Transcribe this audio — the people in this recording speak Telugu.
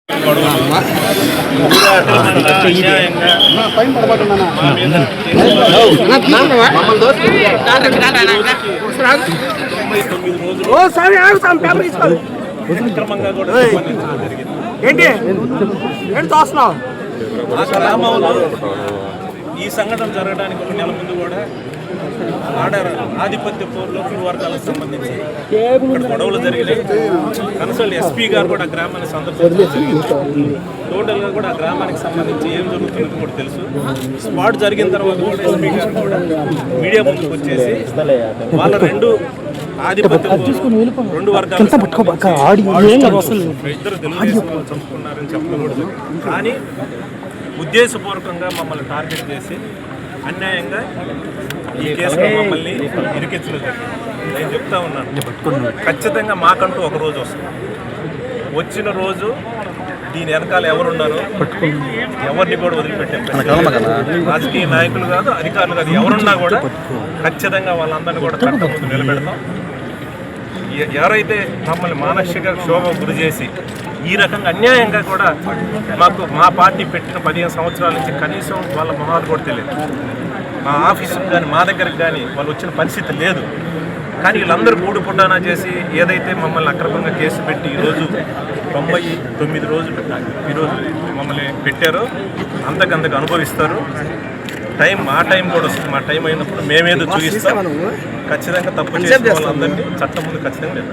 ఏంటి ఏంటి చూస్తున్నావు? ఈ సంఘటన జరగడానికి ఒక నెల ముందు కూడా ఆధిపత్య పౌరులు వర్గాలకు సంబంధించి ఇక్కడ గొడవలు జరిగినాయి. కన్సల్ట్ ఎస్పీ గారు కూడా గ్రామాన్ని సందర్శించారు. టోటల్గా కూడా ఆ గ్రామానికి సంబంధించి ఏం జరుగుతుందో కూడా తెలుసు. స్పాట్ జరిగిన తర్వాత కూడా ఎస్పీ గారు కూడా మీడియా ముందుకు వచ్చేసి వాళ్ళ రెండు ఆధిపత్య రెండు వర్గాలు ఇద్దరు తెలుగుదేశం చంపుకున్నారని చెప్పడం కూడా జరిగింది. కానీ ఉద్దేశపూర్వకంగా మమ్మల్ని టార్గెట్ చేసి అన్యాయంగా ఈ కేసులో మమ్మల్ని ఇరికించడం జరిగింది. నేను చెప్తా ఉన్నాను, ఖచ్చితంగా మాకంటూ ఒక రోజు వస్తుంది. వచ్చిన రోజు దీని వెనకాల ఎవరున్నారో ఎవరిని కూడా వదిలిపెట్టే రాజకీయ నాయకులు కాదు, అధికారులు కాదు, ఎవరున్నా కూడా ఖచ్చితంగా వాళ్ళందరినీ కూడా చట్టం ముందు నిలబెడతాం. ఎవరైతే మమ్మల్ని మానసిక క్షోభ గురి చేసి ఈ రకంగా అన్యాయంగా కూడా మా పార్టీ పెట్టిన 15 సంవత్సరాల నుంచి కనీసం వాళ్ళ మొహాలు కూడా తెలియదు. మా ఆఫీసుకు కానీ మా దగ్గరకు కానీ వాళ్ళు వచ్చిన పరిస్థితి లేదు. కానీ వీళ్ళందరూ కూడుపుటానా చేసి ఏదైతే మమ్మల్ని అక్రమంగా కేసు పెట్టి ఈరోజు 99 రోజులు ఈరోజు మమ్మల్ని పెట్టారో అంతకంతకు అనుభవిస్తారు. మా టైం కూడా వస్తుంది. మా టైం అయినప్పుడు మేమేదో చూపిస్తాం. ఖచ్చితంగా తప్పు చేసిన వాళ్ళందరినీ చట్టం ముందు ఖచ్చితంగా లేదు.